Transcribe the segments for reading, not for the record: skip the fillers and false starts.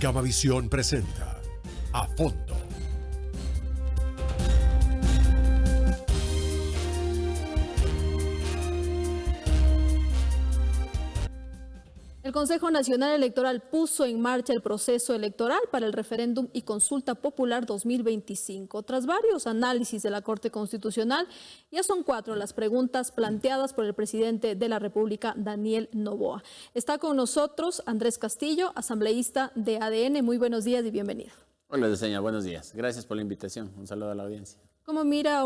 Gamavisión presenta A Fondo. El Consejo Nacional Electoral puso en marcha el proceso electoral para el referéndum y consulta popular 2025. Tras varios análisis de la Corte Constitucional, ya son 4 las preguntas planteadas por el presidente de la República, Daniel Noboa. Está con nosotros Andrés Castillo, asambleísta de ADN. Muy buenos días y bienvenido. Hola, Yesenia, buenos días. Gracias por la invitación. Un saludo a la audiencia. ¿Cómo mira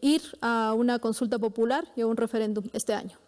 ir a una consulta popular y a un referéndum este año?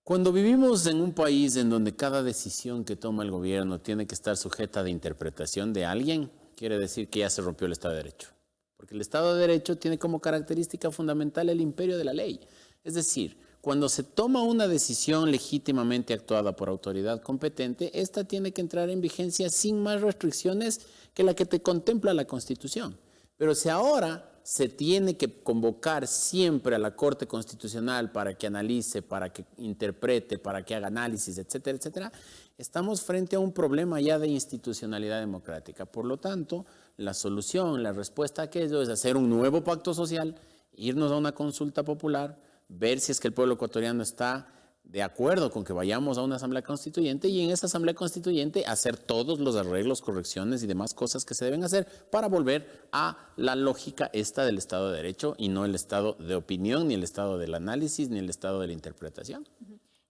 Cuando vivimos en un país en donde cada decisión que toma el gobierno tiene que estar sujeta de interpretación de alguien, quiere decir que ya se rompió el Estado de Derecho. Porque el Estado de Derecho tiene como característica fundamental el imperio de la ley. Es decir, cuando se toma una decisión legítimamente actuada por autoridad competente, esta tiene que entrar en vigencia sin más restricciones que la que te contempla la Constitución. Pero si ahora se tiene que convocar siempre a la Corte Constitucional para que analice, para que interprete, para que haga análisis, etcétera, etcétera, estamos frente a un problema ya de institucionalidad democrática. Por lo tanto, la solución, la respuesta a aquello es hacer un nuevo pacto social, irnos a una consulta popular, ver si es que el pueblo ecuatoriano está de acuerdo con que vayamos a una asamblea constituyente y en esa asamblea constituyente hacer todos los arreglos, correcciones y demás cosas que se deben hacer para volver a la lógica esta del Estado de Derecho y no el Estado de opinión, ni el Estado del análisis, ni el Estado de la interpretación.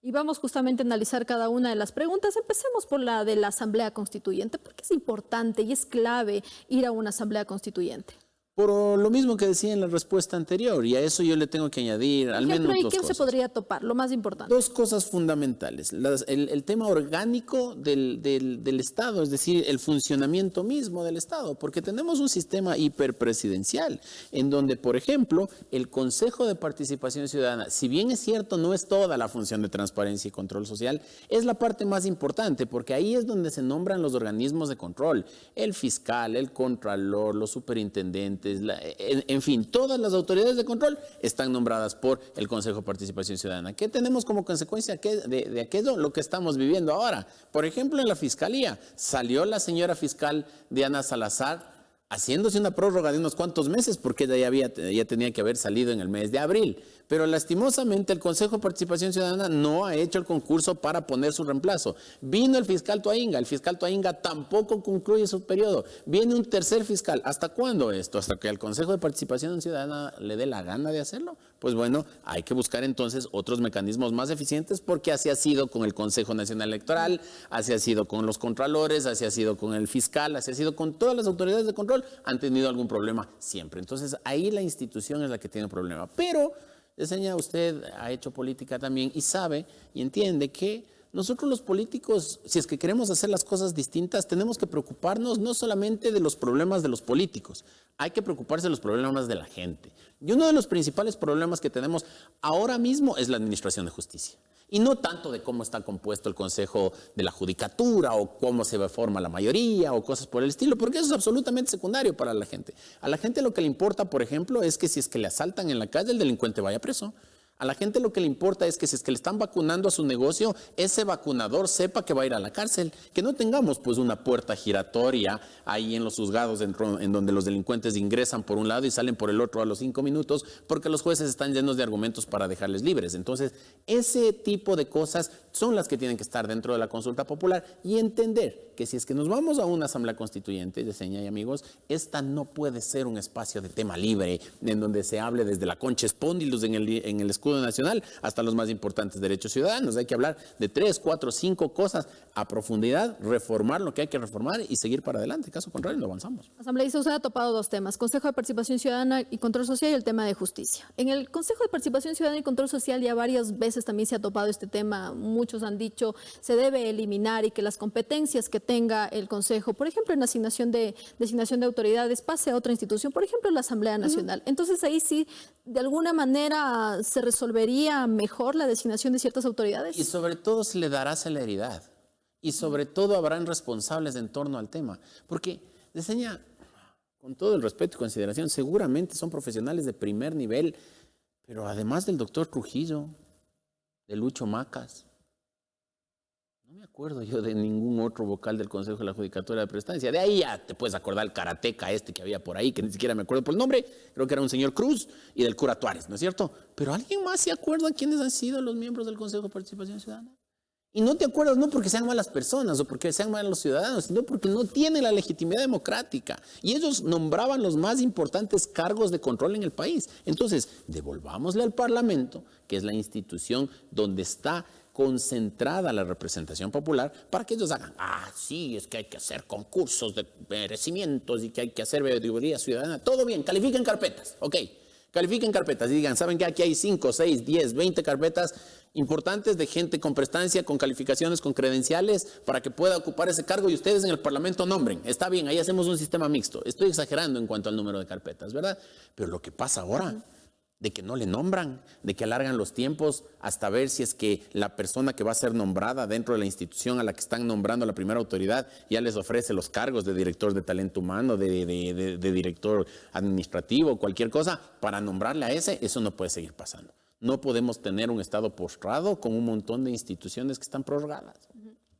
Y vamos justamente a analizar cada una de las preguntas. Empecemos por la de la asamblea constituyente. ¿Por qué es importante y es clave ir a una asamblea constituyente? Por lo mismo que decía en la respuesta anterior, y a eso yo le tengo que añadir al menos dos ¿Y qué cosas. se podría topar? Lo más importante. Dos cosas fundamentales. El tema orgánico del Estado, es decir, el funcionamiento mismo del Estado, porque tenemos un sistema hiperpresidencial, en donde, por ejemplo, el Consejo de Participación Ciudadana, si bien es cierto, no es toda la función de transparencia y control social, es la parte más importante, porque ahí es donde se nombran los organismos de control, el fiscal, el contralor, los superintendentes, en fin, todas las autoridades de control están nombradas por el Consejo de Participación Ciudadana. ¿Qué tenemos como consecuencia de aquello? Lo que estamos viviendo ahora. Por ejemplo, en la Fiscalía salió la señora fiscal Diana Salazar haciéndose una prórroga de unos cuantos meses porque ya tenía que haber salido en el mes de abril. Pero lastimosamente el Consejo de Participación Ciudadana no ha hecho el concurso para poner su reemplazo. Vino el fiscal Toainga tampoco concluye su periodo. Viene un tercer fiscal. ¿Hasta cuándo esto? ¿Hasta que al Consejo de Participación Ciudadana le dé la gana de hacerlo? Pues bueno, hay que buscar entonces otros mecanismos más eficientes porque así ha sido con el Consejo Nacional Electoral, así ha sido con los contralores, así ha sido con el fiscal, así ha sido con todas las autoridades de control, han tenido algún problema siempre. Entonces ahí la institución es la que tiene el problema. Pero Yesenia, usted ha hecho política también y sabe y entiende que nosotros los políticos, si es que queremos hacer las cosas distintas, tenemos que preocuparnos no solamente de los problemas de los políticos, hay que preocuparse de los problemas de la gente. Y uno de los principales problemas que tenemos ahora mismo es la administración de justicia. Y no tanto de cómo está compuesto el Consejo de la Judicatura o cómo se forma la mayoría o cosas por el estilo, porque eso es absolutamente secundario para la gente. A la gente lo que le importa, por ejemplo, es que si es que le asaltan en la calle, el delincuente vaya preso. A la gente lo que le importa es que si es que le están vacunando a su negocio, ese vacunador sepa que va a ir a la cárcel. Que no tengamos pues una puerta giratoria ahí en los juzgados en donde los delincuentes ingresan por un lado y salen por el otro a los 5 minutos porque los jueces están llenos de argumentos para dejarles libres. Entonces, ese tipo de cosas son las que tienen que estar dentro de la consulta popular y entender que si es que nos vamos a una asamblea constituyente, Yesenia y amigos, esta no puede ser un espacio de tema libre en donde se hable desde la concha espóndilus en el escudo nacional hasta los más importantes derechos ciudadanos. Hay que hablar de 3, 4, 5 cosas a profundidad, reformar lo que hay que reformar y seguir para adelante. Caso contrario, no avanzamos. Asambleísta, usted ha topado 2 temas, Consejo de Participación Ciudadana y Control Social y el tema de justicia. En el Consejo de Participación Ciudadana y Control Social ya varias veces también se ha topado este tema. Muchos han dicho se debe eliminar y que las competencias que tenga el Consejo, por ejemplo, en designación de autoridades, pase a otra institución, por ejemplo, la Asamblea Nacional. Entonces ahí sí, de alguna manera se resolvería mejor la designación de ciertas autoridades. Y sobre todo se le dará celeridad. Y sobre todo habrán responsables en torno al tema. Porque, Yesenia, con todo el respeto y consideración, seguramente son profesionales de primer nivel, pero además del doctor Trujillo, de Lucho Macas, no me acuerdo yo de ningún otro vocal del Consejo de la Judicatura de Prestancia. De ahí ya te puedes acordar el karateca que había por ahí, que ni siquiera me acuerdo por el nombre, creo que era un señor Cruz, y del cura Tuárez, ¿no es cierto? Pero ¿alguien más se acuerda quiénes han sido los miembros del Consejo de Participación Ciudadana? Y no te acuerdas no porque sean malas personas o porque sean malos ciudadanos, sino porque no tienen la legitimidad democrática. Y ellos nombraban los más importantes cargos de control en el país. Entonces, devolvámosle al Parlamento, que es la institución donde está concentrada la representación popular, para que ellos hagan, sí, es que hay que hacer concursos de merecimientos y que hay que hacer auditoría ciudadana. Todo bien, califiquen carpetas, ok. Califiquen carpetas y digan, ¿saben qué? Aquí hay 5, 6, 10, 20 carpetas importantes de gente con prestancia, con calificaciones, con credenciales, para que pueda ocupar ese cargo y ustedes en el Parlamento nombren. Está bien, ahí hacemos un sistema mixto. Estoy exagerando en cuanto al número de carpetas, ¿verdad? Pero lo que pasa ahora, de que no le nombran, de que alargan los tiempos hasta ver si es que la persona que va a ser nombrada dentro de la institución a la que están nombrando a la primera autoridad ya les ofrece los cargos de director de talento humano, de director administrativo, cualquier cosa, para nombrarle a ese, eso no puede seguir pasando. No podemos tener un Estado postrado con un montón de instituciones que están prorrogadas.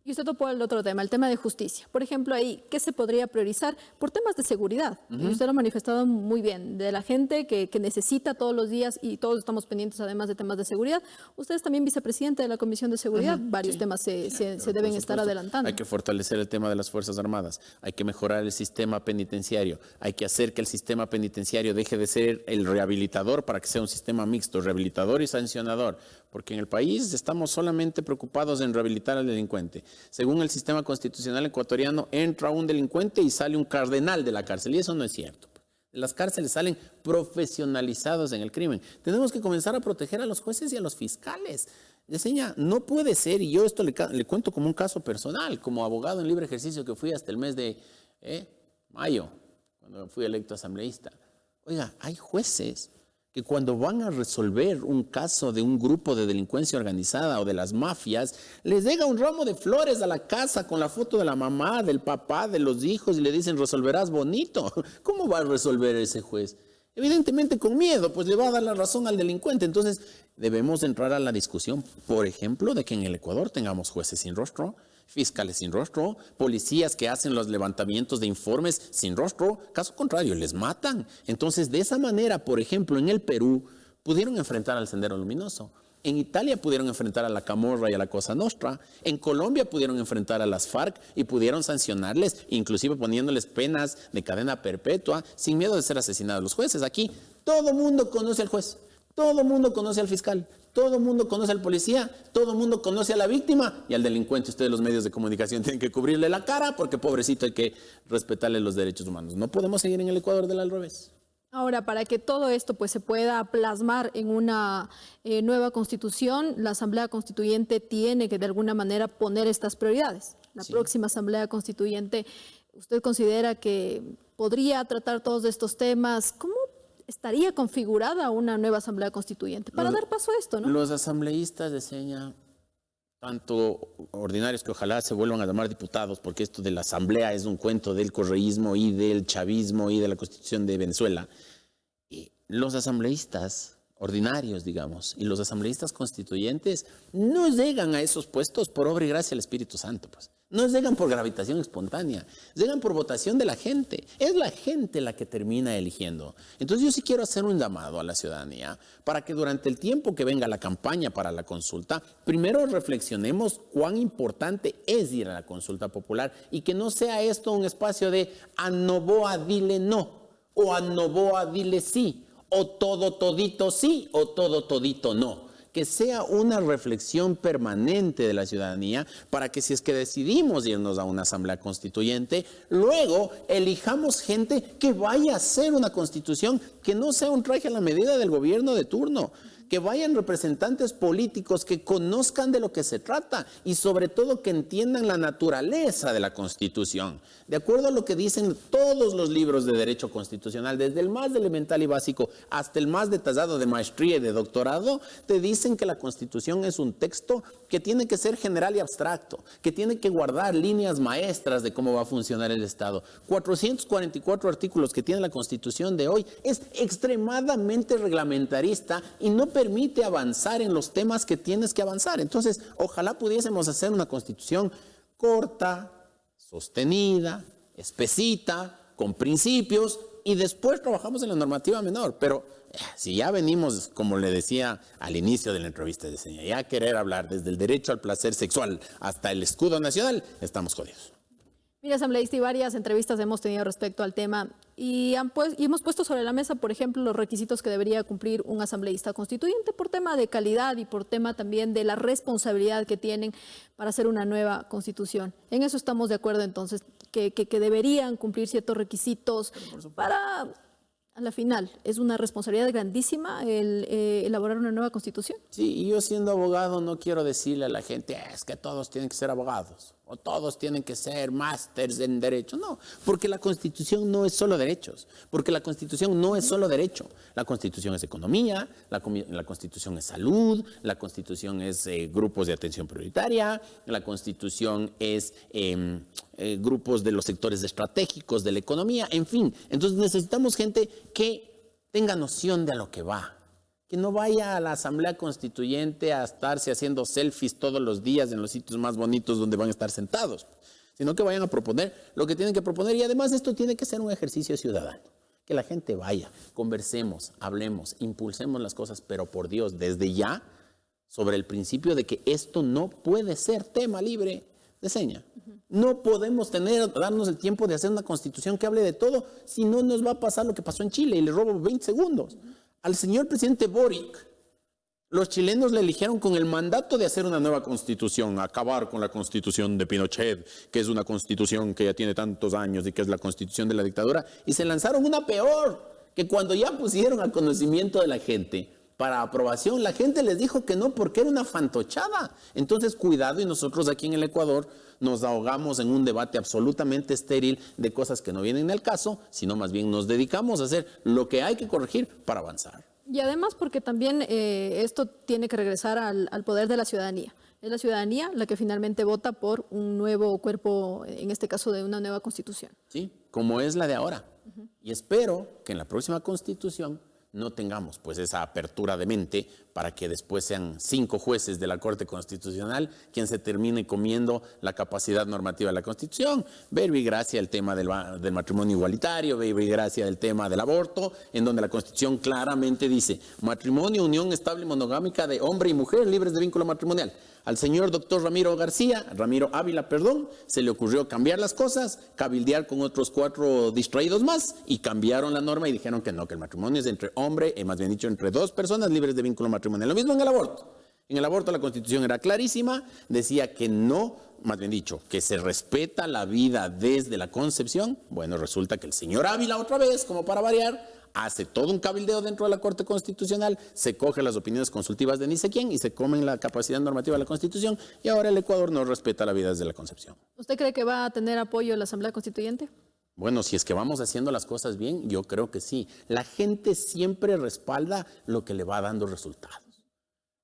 Y usted topó el otro tema, el tema de justicia. Por ejemplo, ahí, ¿qué se podría priorizar? Por temas de seguridad. Y usted lo ha manifestado muy bien, de la gente que necesita todos los días, y todos estamos pendientes además de temas de seguridad. Usted es también vicepresidente de la Comisión de Seguridad. Varios temas se deben estar adelantando. Hay que fortalecer el tema de las Fuerzas Armadas, hay que mejorar el sistema penitenciario, hay que hacer que el sistema penitenciario deje de ser el rehabilitador para que sea un sistema mixto, rehabilitador y sancionador, porque en el país estamos solamente preocupados en rehabilitar al delincuente. Según el sistema constitucional ecuatoriano, entra un delincuente y sale un cardenal de la cárcel, y eso no es cierto. Las cárceles salen profesionalizados en el crimen. Tenemos que comenzar a proteger a los jueces y a los fiscales. Yesenia, no puede ser, y yo esto le cuento como un caso personal, como abogado en libre ejercicio que fui hasta el mes de mayo, cuando fui electo asambleísta. Oiga, hay jueces que cuando van a resolver un caso de un grupo de delincuencia organizada o de las mafias, les llega un ramo de flores a la casa con la foto de la mamá, del papá, de los hijos y le dicen, resolverás bonito. ¿Cómo va a resolver ese juez? Evidentemente con miedo, pues le va a dar la razón al delincuente. Entonces debemos entrar a la discusión, por ejemplo, de que en el Ecuador tengamos jueces sin rostro, fiscales sin rostro, policías que hacen los levantamientos de informes sin rostro. Caso contrario, les matan. Entonces, de esa manera, por ejemplo, en el Perú pudieron enfrentar al Sendero Luminoso. En Italia pudieron enfrentar a la Camorra y a la Cosa Nostra. En Colombia pudieron enfrentar a las FARC y pudieron sancionarles, inclusive poniéndoles penas de cadena perpetua, sin miedo de ser asesinados los jueces. Aquí todo mundo conoce al juez, todo mundo conoce al fiscal, todo mundo conoce al policía, todo mundo conoce a la víctima y al delincuente. Ustedes, los medios de comunicación, tienen que cubrirle la cara porque pobrecito hay que respetarle los derechos humanos. No podemos seguir en el Ecuador del al revés. Ahora, para que todo esto pues, se pueda plasmar en una nueva constitución, la Asamblea Constituyente tiene que de alguna manera poner estas prioridades. La próxima Asamblea Constituyente, ¿usted considera que podría tratar todos estos temas? ¿Cómo estaría configurada una nueva Asamblea Constituyente para dar paso a esto, ¿no? Los asambleístas de seña, tanto ordinarios que ojalá se vuelvan a llamar diputados, porque esto de la asamblea es un cuento del correísmo y del chavismo y de la Constitución de Venezuela. Y los asambleístas ordinarios, digamos, y los asambleístas constituyentes no llegan a esos puestos por obra y gracia del Espíritu Santo, pues. No llegan por gravitación espontánea, llegan por votación de la gente. Es la gente la que termina eligiendo. Entonces yo sí quiero hacer un llamado a la ciudadanía para que durante el tiempo que venga la campaña para la consulta, primero reflexionemos cuán importante es ir a la consulta popular y que no sea esto un espacio de a Novoa dile no, o a Novoa dile sí, o todo todito sí, o todo todito no. Que sea una reflexión permanente de la ciudadanía para que si es que decidimos irnos a una asamblea constituyente, luego elijamos gente que vaya a hacer una constitución que no sea un traje a la medida del gobierno de turno, que vayan representantes políticos que conozcan de lo que se trata y sobre todo que entiendan la naturaleza de la Constitución. De acuerdo a lo que dicen todos los libros de derecho constitucional, desde el más elemental y básico hasta el más detallado de maestría y de doctorado, te dicen que la Constitución es un texto que tiene que ser general y abstracto, que tiene que guardar líneas maestras de cómo va a funcionar el Estado. 444 artículos que tiene la Constitución de hoy es extremadamente reglamentarista y no permite avanzar en los temas que tienes que avanzar. Entonces, ojalá pudiésemos hacer una Constitución corta, sostenida, espesita, con principios, y después trabajamos en la normativa menor. Pero si ya venimos, como le decía al inicio de la entrevista de Seña, ya querer hablar desde el derecho al placer sexual hasta el escudo nacional, estamos jodidos. Mira, asambleísta, y varias entrevistas hemos tenido respecto al tema y hemos puesto sobre la mesa, por ejemplo, los requisitos que debería cumplir un asambleísta constituyente por tema de calidad y por tema también de la responsabilidad que tienen para hacer una nueva constitución. En eso estamos de acuerdo, entonces, que deberían cumplir ciertos requisitos para... A la final, es una responsabilidad grandísima el elaborar una nueva constitución. Sí, y yo siendo abogado no quiero decirle a la gente, es que todos tienen que ser abogados o todos tienen que ser másters en derecho. No, porque la Constitución no es solo derechos, porque la Constitución no es solo derecho. La Constitución es economía, la Constitución es salud, la Constitución es grupos de atención prioritaria, la Constitución es grupos de los sectores estratégicos de la economía, en fin. Entonces necesitamos gente que tenga noción de a lo que va. Que no vaya a la Asamblea Constituyente a estarse haciendo selfies todos los días en los sitios más bonitos donde van a estar sentados, sino que vayan a proponer lo que tienen que proponer. Y además esto tiene que ser un ejercicio ciudadano. Que la gente vaya, conversemos, hablemos, impulsemos las cosas, pero por Dios, desde ya, sobre el principio de que esto no puede ser tema libre de seña. No podemos darnos el tiempo de hacer una constitución que hable de todo, si no nos va a pasar lo que pasó en Chile, y le robo 20 segundos. Al señor presidente Boric, los chilenos le eligieron con el mandato de hacer una nueva constitución, acabar con la constitución de Pinochet, que es una constitución que ya tiene tantos años y que es la constitución de la dictadura, y se lanzaron una peor, que cuando ya pusieron al conocimiento de la gente para aprobación, la gente les dijo que no porque era una fantochada. Entonces, cuidado, y nosotros aquí en el Ecuador nos ahogamos en un debate absolutamente estéril de cosas que no vienen al caso, sino más bien nos dedicamos a hacer lo que hay que corregir para avanzar. Y además porque también esto tiene que regresar al poder de la ciudadanía. Es la ciudadanía la que finalmente vota por un nuevo cuerpo, en este caso de una nueva constitución. Sí, como es la de ahora. Y espero que en la próxima constitución no tengamos pues esa apertura de mente para que después sean 5 jueces de la Corte Constitucional quien se termine comiendo la capacidad normativa de la Constitución. Verbi gracia el tema del matrimonio igualitario, verbi gracia el tema del aborto, en donde la Constitución claramente dice matrimonio, unión estable y monogámica de hombre y mujer libres de vínculo matrimonial. Al señor doctor Ramiro Ávila, se le ocurrió cambiar las cosas, cabildear con otros 4 distraídos más y cambiaron la norma y dijeron que no, que el matrimonio es entre hombre, más bien dicho, entre 2 personas libres de vínculo matrimonial. Lo mismo en el aborto. En el aborto la Constitución era clarísima, decía que no, más bien dicho, que se respeta la vida desde la concepción. Bueno, resulta que el señor Ávila otra vez, como para variar, hace todo un cabildeo dentro de la Corte Constitucional, se coge las opiniones consultivas de ni sé quién y se comen la capacidad normativa de la Constitución y ahora el Ecuador no respeta la vida desde la concepción. ¿Usted cree que va a tener apoyo en la Asamblea Constituyente? Bueno, si es que vamos haciendo las cosas bien, yo creo que sí. La gente siempre respalda lo que le va dando resultados.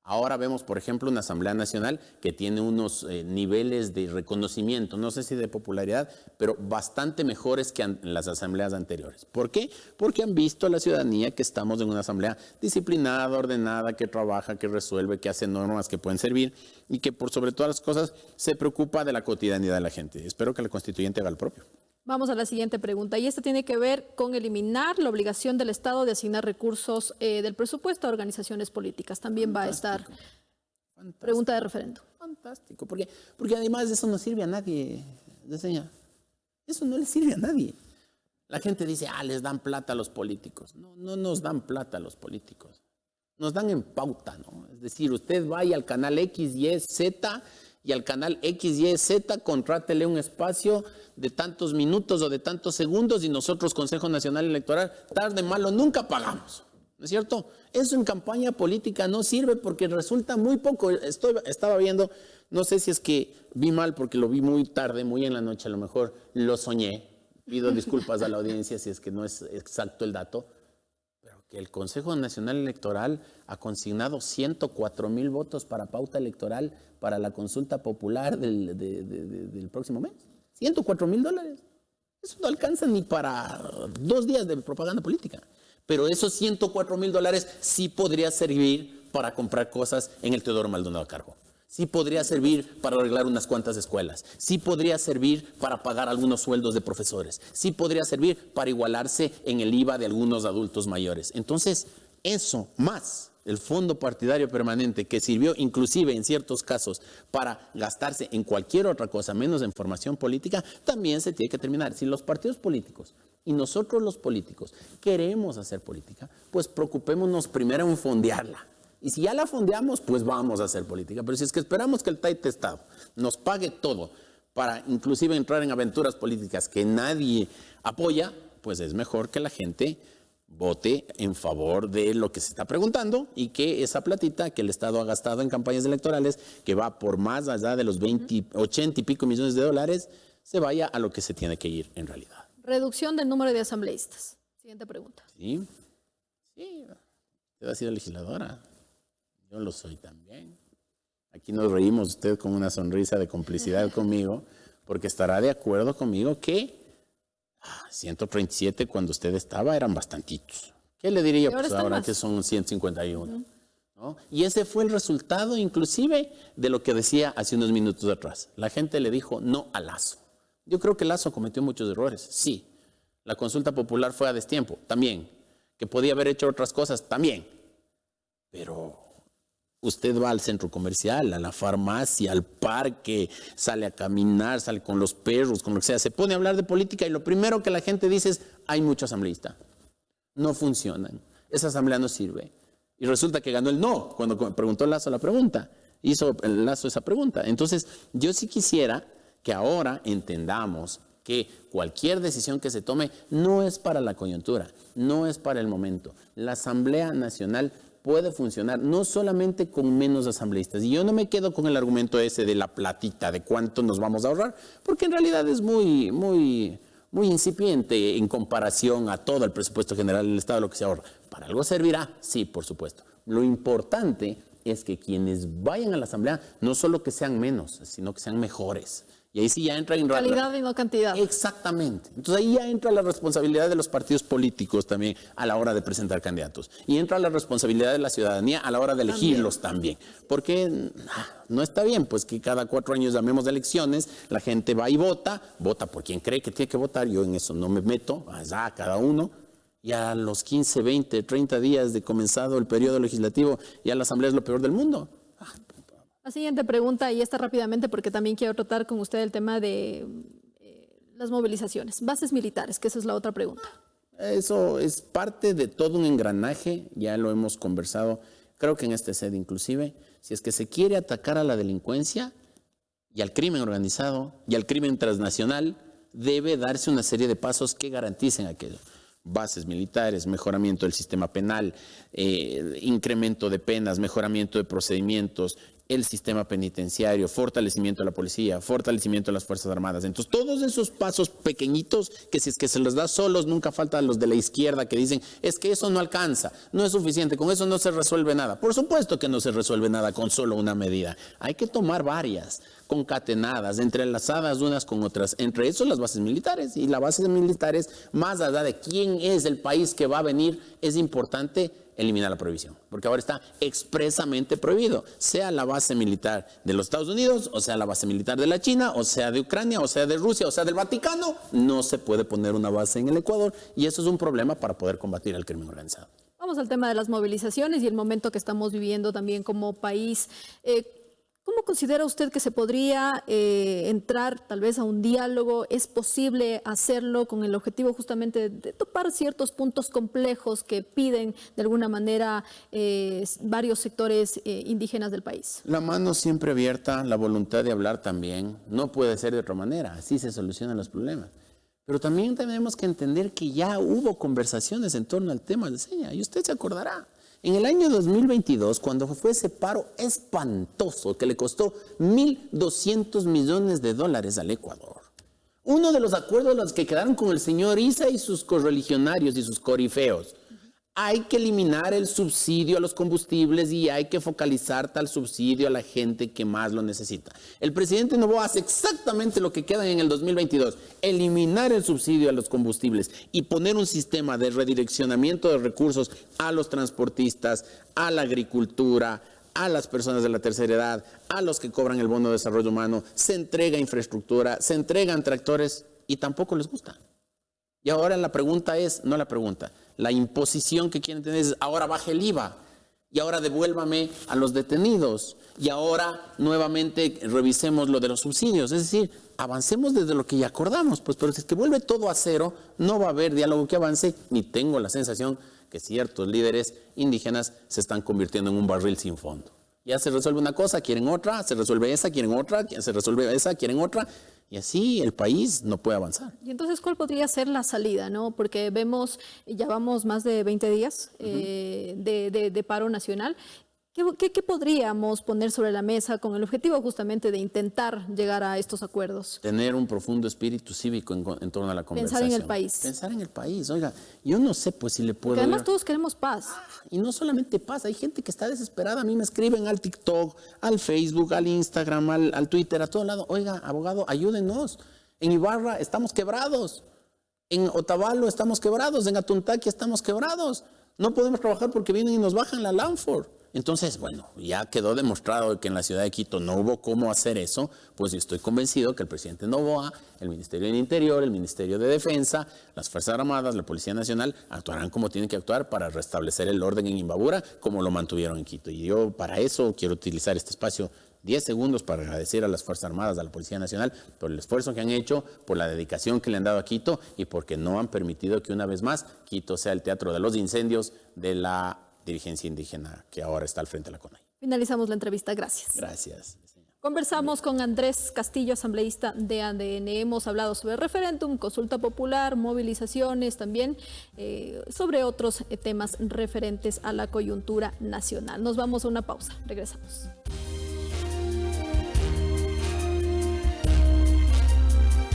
Ahora vemos, por ejemplo, una Asamblea Nacional que tiene unos niveles de reconocimiento, no sé si de popularidad, pero bastante mejores que en las asambleas anteriores. ¿Por qué? Porque han visto a la ciudadanía que estamos en una asamblea disciplinada, ordenada, que trabaja, que resuelve, que hace normas que pueden servir y que por sobre todas las cosas se preocupa de la cotidianidad de la gente. Espero que la constituyente haga el propio. Vamos a la siguiente pregunta y esta tiene que ver con eliminar la obligación del Estado de asignar recursos del presupuesto a organizaciones políticas. También Fantástico. va a estar pregunta de referendo. Fantástico, porque además eso no sirve a nadie, eso no le sirve a nadie. La gente dice, les dan plata a los políticos. No, no nos dan plata a los políticos, nos dan en pauta, ¿no? Es decir, usted vaya al canal X, Y, Z y al canal X, Y, Z contrátele un espacio de tantos minutos o de tantos segundos y nosotros, Consejo Nacional Electoral, tarde malo nunca pagamos, ¿no es cierto? Eso en campaña política no sirve porque resulta muy poco. Estaba viendo, no sé si es que vi mal porque lo vi muy tarde, muy en la noche, a lo mejor lo soñé, pido disculpas a la audiencia si es que no es exacto el dato, pero que el Consejo Nacional Electoral ha consignado 104,000 votos para pauta electoral para la consulta popular del próximo mes. $104,000. Eso no alcanza ni para 2 días de propaganda política. Pero esos $104,000 sí podría servir para comprar cosas en el Teodoro Maldonado Cargo. Sí podría servir para arreglar unas cuantas escuelas. Sí podría servir para pagar algunos sueldos de profesores. Sí podría servir para igualarse en el IVA de algunos adultos mayores. Entonces, eso más el fondo partidario permanente, que sirvió inclusive en ciertos casos para gastarse en cualquier otra cosa, menos en formación política, también se tiene que terminar. Si los partidos políticos y nosotros los políticos queremos hacer política, pues preocupémonos primero en fondearla. Y si ya la fondeamos, pues vamos a hacer política. Pero si es que esperamos que el Taite Estado nos pague todo para inclusive entrar en aventuras políticas que nadie apoya, pues es mejor que la gente vote en favor de lo que se está preguntando y que esa platita que el Estado ha gastado en campañas electorales, que va por más allá de los 80 y pico millones de dólares, se vaya a lo que se tiene que ir en realidad. Reducción del número de asambleístas. Siguiente pregunta. Sí, usted ha sido legisladora. Yo lo soy también. Aquí nos reímos usted con una sonrisa de complicidad conmigo, porque estará de acuerdo conmigo que 137 cuando usted estaba eran bastantitos. ¿Qué le diría pues ahora que son 151? ¿No? Y ese fue el resultado inclusive de lo que decía hace unos minutos atrás. La gente le dijo no a Lasso. Yo creo que Lasso cometió muchos errores, sí. La consulta popular fue a destiempo, también. Que podía haber hecho otras cosas, también. Pero usted va al centro comercial, a la farmacia, al parque, sale a caminar, sale con los perros, con lo que sea, se pone a hablar de política y lo primero que la gente dice es, hay mucho asambleísta. No funcionan. Esa asamblea no sirve. Y resulta que ganó el no cuando preguntó Lasso la pregunta. Hizo Lasso esa pregunta. Entonces, yo sí quisiera que ahora entendamos que cualquier decisión que se tome no es para la coyuntura, no es para el momento. La Asamblea Nacional puede funcionar no solamente con menos asambleístas. Y yo no me quedo con el argumento ese de la platita, de cuánto nos vamos a ahorrar, porque en realidad es muy incipiente en comparación a todo el presupuesto general del Estado, lo que se ahorra. ¿Para algo servirá? Sí, por supuesto. Lo importante es que quienes vayan a la Asamblea no solo que sean menos, sino que sean mejores. Y ahí sí ya entra en calidad y no cantidad. Exactamente. Entonces ahí ya entra la responsabilidad de los partidos políticos también a la hora de presentar candidatos. Y entra la responsabilidad de la ciudadanía a la hora de elegirlos también. Porque no está bien pues que cada 4 años llamemos de elecciones, la gente va y vota por quien cree que tiene que votar. Yo en eso no me meto, allá cada uno. Y a los 15, 20, 30 días de comenzado el periodo legislativo, ya la Asamblea es lo peor del mundo. La siguiente pregunta, y esta rápidamente porque también quiero tratar con usted el tema de las movilizaciones, bases militares, que esa es la otra pregunta. Eso es parte de todo un engranaje, ya lo hemos conversado, creo que en este sede inclusive, si es que se quiere atacar a la delincuencia y al crimen organizado y al crimen transnacional, debe darse una serie de pasos que garanticen aquello. Bases militares, mejoramiento del sistema penal, incremento de penas, mejoramiento de procedimientos, el sistema penitenciario, fortalecimiento de la policía, fortalecimiento de las Fuerzas Armadas. Entonces, todos esos pasos pequeñitos que si es que se los da solos, nunca faltan los de la izquierda que dicen, es que eso no alcanza, no es suficiente, con eso no se resuelve nada. Por supuesto que no se resuelve nada con solo una medida. Hay que tomar varias, concatenadas, entrelazadas unas con otras. Entre eso las bases militares. Y las bases militares, más allá de quién es el país que va a venir, es importante eliminar la prohibición, porque ahora está expresamente prohibido, sea la base militar de los Estados Unidos, o sea la base militar de la China, o sea de Ucrania, o sea de Rusia, o sea del Vaticano, no se puede poner una base en el Ecuador y eso es un problema para poder combatir el crimen organizado. Vamos al tema de las movilizaciones y el momento que estamos viviendo también como país. ¿Cómo considera usted que se podría entrar tal vez a un diálogo? ¿Es posible hacerlo con el objetivo justamente de topar ciertos puntos complejos que piden de alguna manera varios sectores indígenas del país? La mano siempre abierta, la voluntad de hablar también. No puede ser de otra manera, así se solucionan los problemas. Pero también tenemos que entender que ya hubo conversaciones en torno al tema de seña y usted se acordará. En el año 2022, cuando fue ese paro espantoso que le costó $1.200 millones al Ecuador, uno de los acuerdos los que quedaron con el señor Issa y sus correligionarios y sus corifeos, hay que eliminar el subsidio a los combustibles y hay que focalizar tal subsidio a la gente que más lo necesita. El presidente Noboa hace exactamente lo que queda en el 2022, eliminar el subsidio a los combustibles y poner un sistema de redireccionamiento de recursos a los transportistas, a la agricultura, a las personas de la tercera edad, a los que cobran el bono de desarrollo humano, se entrega infraestructura, se entregan tractores y tampoco les gusta. Y ahora la pregunta es, no la pregunta, la imposición que quieren tener es, ahora baje el IVA y ahora devuélvame a los detenidos y ahora nuevamente revisemos lo de los subsidios. Es decir, avancemos desde lo que ya acordamos, pues, pero si es que vuelve todo a cero, no va a haber diálogo que avance, ni tengo la sensación que ciertos líderes indígenas se están convirtiendo en un barril sin fondo. Ya se resuelve una cosa, quieren otra, se resuelve esa, quieren otra, se resuelve esa, quieren otra, y así el país no puede avanzar. Y entonces, ¿cuál podría ser la salida, no? Porque vemos, ya vamos más de 20 días de paro nacional. ¿Qué podríamos poner sobre la mesa con el objetivo justamente de intentar llegar a estos acuerdos? Tener un profundo espíritu cívico en torno a la conversación. Pensar en el país. Pensar en el país. Oiga, yo no sé pues si le puedo... Porque además todos queremos paz. Y no solamente paz, hay gente que está desesperada. A mí me escriben al TikTok, al Facebook, al Instagram, al Twitter, a todo lado. Oiga, abogado, ayúdenos. En Ibarra estamos quebrados. En Otavalo estamos quebrados. En Atuntaqui estamos quebrados. No podemos trabajar porque vienen y nos bajan la Lanford. Entonces, bueno, ya quedó demostrado que en la ciudad de Quito no hubo cómo hacer eso, pues yo estoy convencido que el presidente Noboa, el Ministerio del Interior, el Ministerio de Defensa, las Fuerzas Armadas, la Policía Nacional, actuarán como tienen que actuar para restablecer el orden en Imbabura, como lo mantuvieron en Quito. Y yo para eso quiero utilizar este espacio 10 segundos para agradecer a las Fuerzas Armadas, a la Policía Nacional, por el esfuerzo que han hecho, por la dedicación que le han dado a Quito y porque no han permitido que una vez más Quito sea el teatro de los incendios de la dirigencia indígena que ahora está al frente de la CONAIE. Finalizamos la entrevista. Gracias. Gracias. Conversamos con Andrés Castillo, asambleísta de ADN. Hemos hablado sobre referéndum, consulta popular, movilizaciones también, sobre otros temas referentes a la coyuntura nacional. Nos vamos a una pausa. Regresamos.